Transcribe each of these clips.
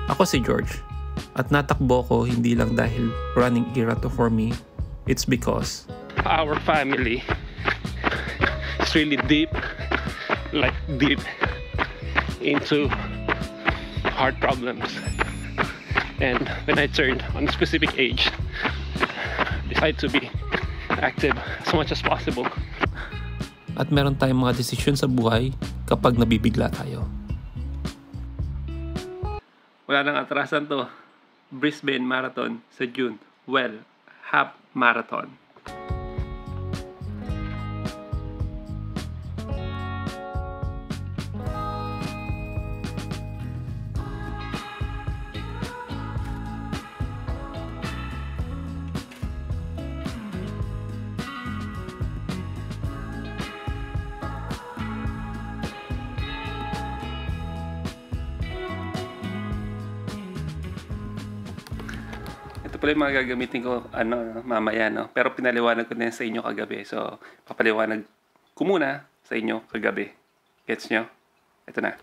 Ako si George, at natakbo ko hindi lang dahil running era to for me, it's because our family is really deep into heart problems. And when I turned on a specific age, decide to be active as much as possible. At meron tayong mga desisyon sa buhay kapag nabibigla tayo. Wala nang atrasan to. Brisbane Marathon sa June. Well, half marathon. Ito pala yung mga gagamitin ko mamaya, no? Pero pinaliwanag ko na sa inyo kagabi. So, papaliwanag ko muna sa inyo kagabi. Gets nyo? Ito na.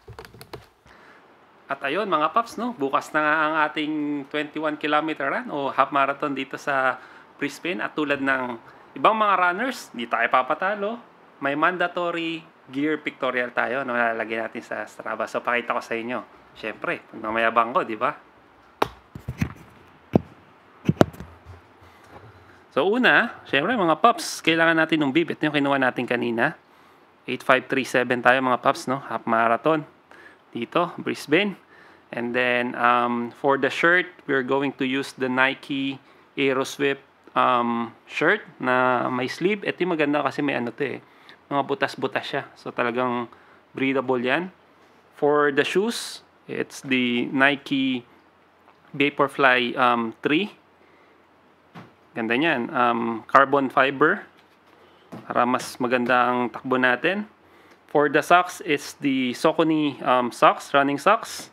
At ayun mga paps, no? Bukas na nga ang ating 21 kilometer run o half marathon dito sa Brisbane. At tulad ng ibang mga runners, hindi tayo papatalo. May mandatory gear pictorial tayo na lalagyan natin sa Strava. So, pakita ko sa inyo. Siyempre, pagmamayabang ko, di ba? So una, syempre mga paps, kailangan natin ng bib. Ito yung kinuha natin kanina. 8537 tayo mga paps, no? Half marathon. Dito, Brisbane. And then, for the shirt, we're going to use the Nike Aeroswip shirt na may sleeve. Ito yung maganda kasi may ano to eh. Mga butas-butas siya. So talagang breathable yan. For the shoes, it's the Nike Vaporfly 3. Ganda niyan. Carbon fiber. Para mas maganda ang takbo natin. For the socks, it's the Saucony socks, running socks.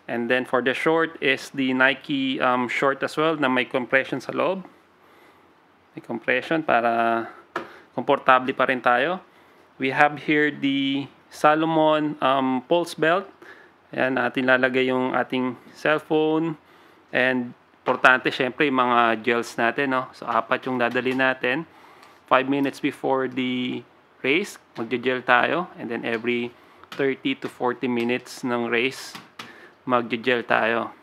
And then for the short is the Nike short as well na may compression sa loob. May compression para komportable pa rin tayo. We have here the Salomon pulse belt. Ayan, natin lalagay yung ating cellphone. And importante, syempre, yung mga gels natin, no? So, 4 yung dadali natin. 5 minutes before the race, magje-gel tayo. And then, every 30 to 40 minutes ng race, magje-gel tayo.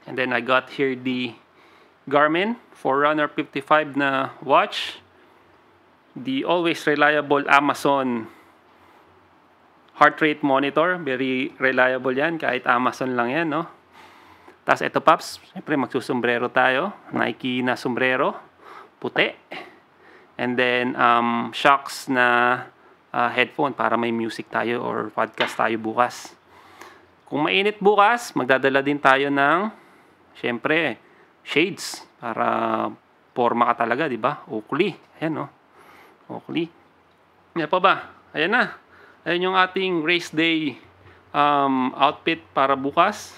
And then, I got here the Garmin Forerunner 55 na watch. The always reliable Amazon heart rate monitor. Very reliable yan. Kahit Amazon lang yan, no? Tapos ito paps, siyempre magsusombrero tayo. Nike na sombrero, puti. And then shocks na headphone para may music tayo or podcast tayo bukas. Kung mainit bukas, magdadala din tayo ng siyempre shades para forma ka talaga, di ba? Oakley. Ayan, no? Oakley. Ano pa ba? Ayan na. Ayan yung ating race day outfit para bukas.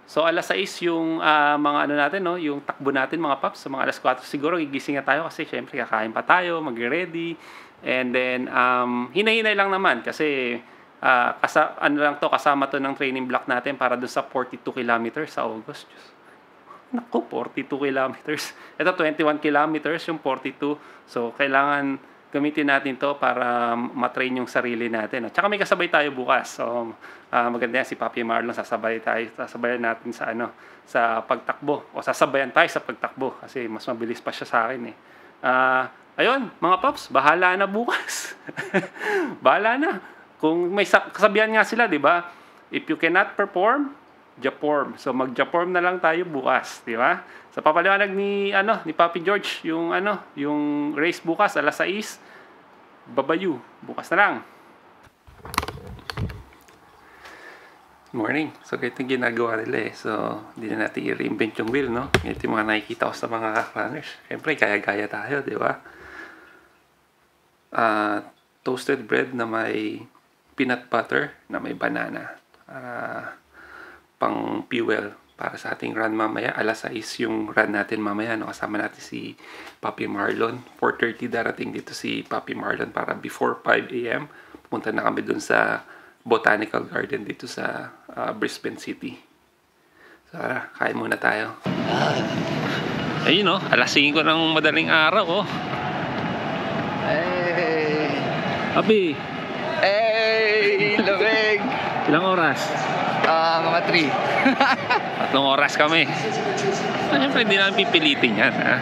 So, alas 6 yung mga ano natin, no? Yung takbo natin, mga paps. So, mga alas 4 siguro, gigising na tayo kasi syempre kakain pa tayo, mag-ready. And then, hinay-hinay lang naman kasi kasama to ng training block natin para doon sa 42 kilometers sa August. Naku, 42 kilometers. Ito, 21 kilometers, yung 42. So, kailangan gamitin natin to para matrain yung sarili natin. At saka may kasabay tayo bukas. So, maganda yan si Papi Marlon. Sasabayan natin sa sa pagtakbo. O sasabayan tayo sa pagtakbo kasi mas mabilis pa siya sa akin eh. Ayun, mga paps, bahala na bukas. Bahala na. Kung may kasabihan nga sila, di ba? If you cannot perform, Japorm. So mag-Japorm na lang tayo bukas, di ba? Sa papaliwanag ni Papi George, yung race bukas alas 6, babayu, bukas na lang. Morning. So ganito yung ginagawa nila eh. So hindi na natin i-reinvent yung wheel, no? Ito yung mga nakikita ko sa mga runners. Siyempre, gaya-gaya tayo, di ba? Toasted bread na may peanut butter na may banana. Pang fuel para sa ating run mamaya. Alas 6 yung run natin mamaya, no? Kasama natin si Papi Marlon. 4:30 darating dito si Papi Marlon para before 5 a.m. pumunta na kami dun sa Botanical Garden dito sa Brisbane City. So, kain muna tayo. Ayun oh, alas 5 ng madaling araw oh. Hey! Abi, Hey! Lamig! ilang oras? Mga 3 oras kami. Siyempre hindi namin pipilitin yan ha?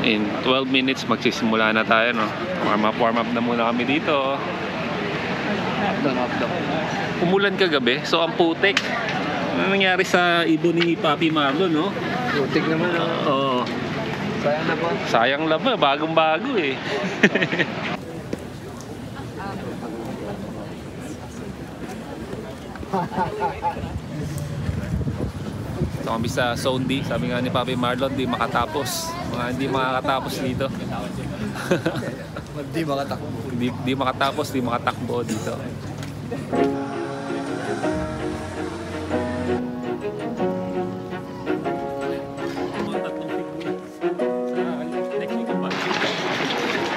In 12 minutes magsisimula na tayo no. Warm up na muna kami dito. 3. Doon up daw. Umulan kagabi, so ang putik. Ano nangyari sa ibon ni Papi Marlon no? Putik naman Oo. Sayang na po. Sayang lang ba, bagong-bago eh. Ito kami sa Zone D. Sabi nga ni Papi Marlon, di makatapos. Mga hindi makakatapos dito. Hindi makatakbo. Di makatapos, di makatakbo dito.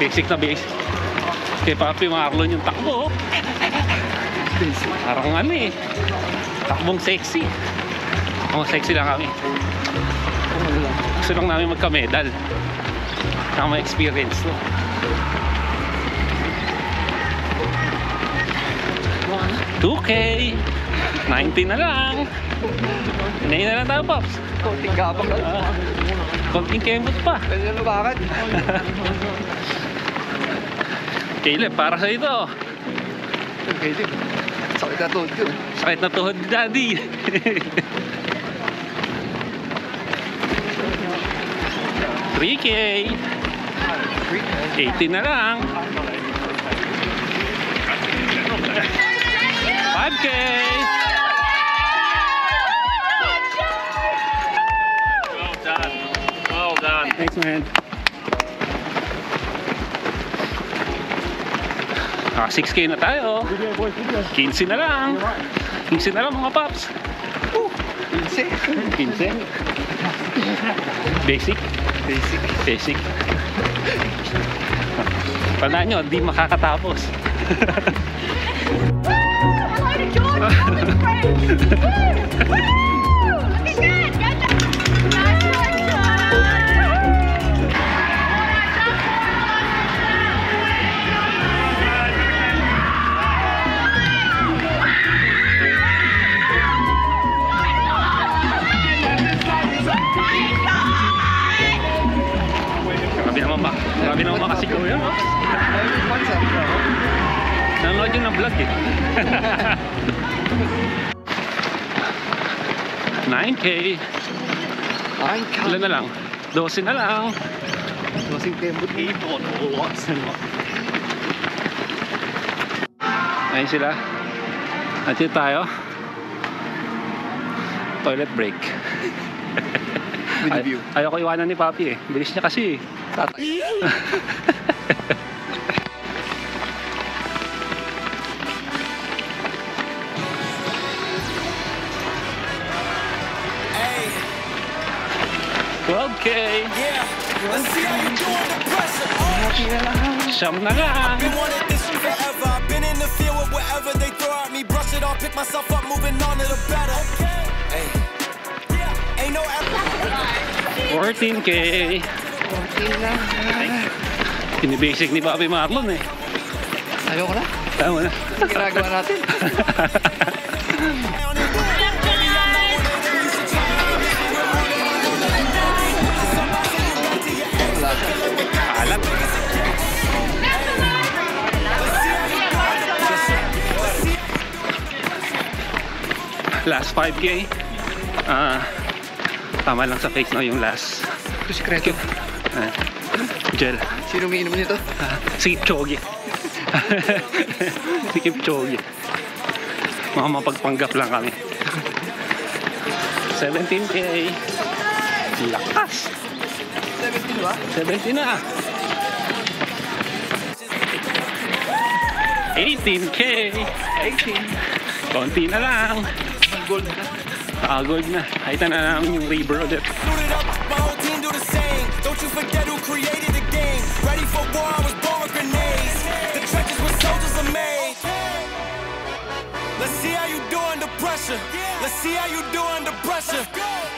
Basic na basic. Kay Papi Marlon yung takbo. Parang ano eh. Takbong sexy. Oh, sexy lang kami. Gusto lang namin magka-medal. Saka ma-experience to. $2K 90 na lang. Hinayin na lang tayo, Pops. Konting gabang lang. Konting kembot pa. Pwede na bakit? Caleb, para sa ito. Pwede. Sakit na tuhod ko. Sakit na tuhod, Daddy. $3K 80 na lang. 5K. Well done. Well done. Thanks, man. 6K na tayo. 15 na lang. 15 na lang mga Pops. 15. Basic. Tandaan nyo, di makakatapos. Grabe naman ba kasi ko yun, no? Nanonood yung na-vlog eh. 9K. Ilan na lang? 12 na lang. 12 tembot na ito. Ayun sila. Nandiyo tayo. Toilet break. Ayoko iwanan ni Papi eh. Bilis niya kasi eh. Tatay. $12K. Siyam na lang. I've been in the field with whatever they throw at me. Brush it off, pick myself up, moving on to the better. Hey. Ain't no 14K. 14 na. Pinibasic ni Papi Marlon eh. Ayoko na. Tama na. Ginagawa natin. Alat. Last 5K. Tama lang sa face na yung last. Ito sikreto. Gel. Sino umiinom nito? Si Kipchoge. Si Kipchoge. Mga mapagpanggap lang kami. 17K. Lakas. 17 ba? 17 na. 18K. 18. Konti na lang. Gold na. Gold na. Kahit na namin yung River ulit. suited up, my whole team do the same. Don't you forget who created the game. Ready for war, I was born with grenades. The trenches where soldiers are made. Let's see how you doing pressure. Let's see how you do under pressure.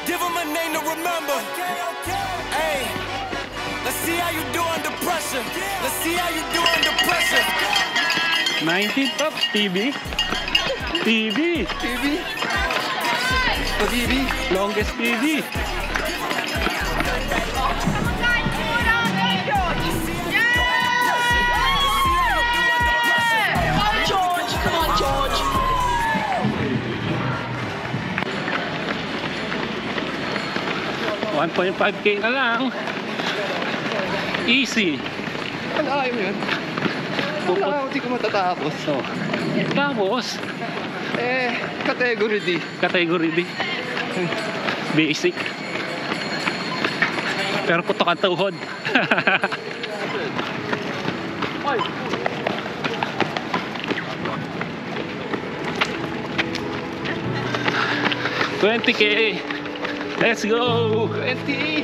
Give them a name to remember. Hey, let's see how you do under pressure. Let's see how you do under pressure. 19 Pops, TV. TV. TV. Ito TV. Longest TV. Come on, George. 1.5K na lang. Easy. Wala mo yun. Wala, hindi ko matatapos. So, tapos, Category D. category D. Basic. Pero putok ang tuhod. $20K. Let's go. 20.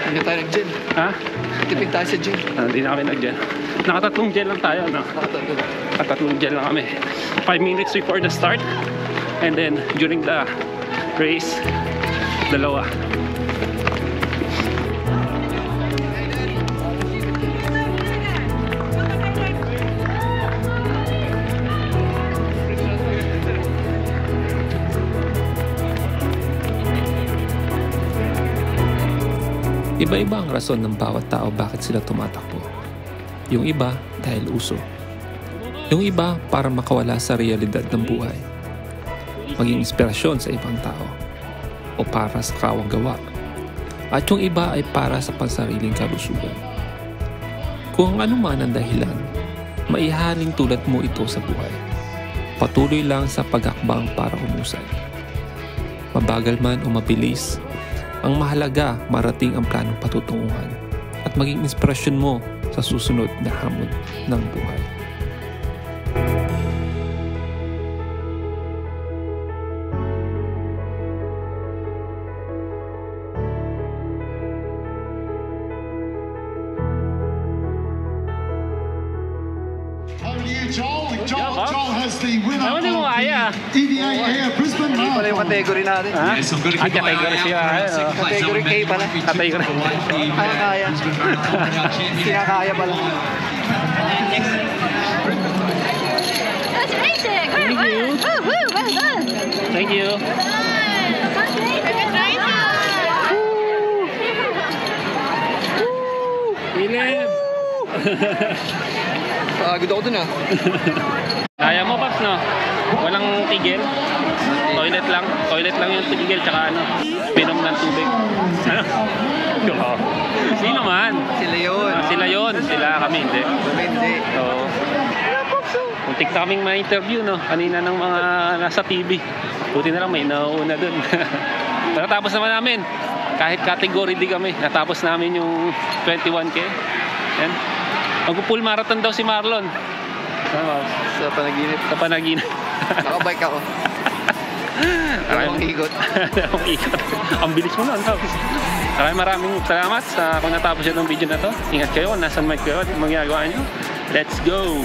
Hindi tayo nag-gel. Ha? Tipid tayo sa gel. Hindi na kami nag-gel. Nakatatlong gel lang tayo, no? Nakatatlong gel lang kami. 5 minutes before the start. And then, during the race, dalawa. Iba-iba ang rason ng bawat tao bakit sila tumatakbo. Yung iba dahil uso. Yung iba para makawala sa realidad ng buhay. Maging inspirasyon sa ibang tao. O para sa kawang gawa. At yung iba ay para sa pansariling kalusugan. Kung ano man ang dahilan, maihaling tulad mo ito sa buhay. Patuloy lang sa pag-akbang para umusad. Mabagal man o mabilis, ang mahalaga marating ang planong patutunguhan at maging inspirasyon mo sa susunod na hamon ng buhay. Over to you, Joel. Joel has the winner Ewan mo kaya. of the EVA Air Brisbane Hindi pala yung Marathon. category natin. Ha? Ah, category siya. Category K pala. Category. Kaya. Kinakaya pala. That's amazing. Thank you. Woo, woo, well done. Thank you. Philip! Pagod ako dun ah. Kaya mo, Paps, no? Walang tigil. Toilet lang. Toilet lang yung tigil, tsaka ano, pinom ng tubig. Ano? Sino man? Sila yun. Sila yun. Sila kami, hindi. Hindi. So, muntik na kaming ma-interview, no? Kanina ng mga nasa TV. Buti na lang may nauuna dun. Natapos naman namin. Kahit category D kami, natapos namin yung 21K. Yan. Mag-full marathon daw si Marlon. Sa panaginip. Sa panaginip. Nakabike ako. Dalawang ikot. Dalawang ikot. Ang bilis mo na. Maraming salamat sa kung natapos yun ng video na to. Ingat kayo, nasan mic kayo at magagawa nyo. Let's go!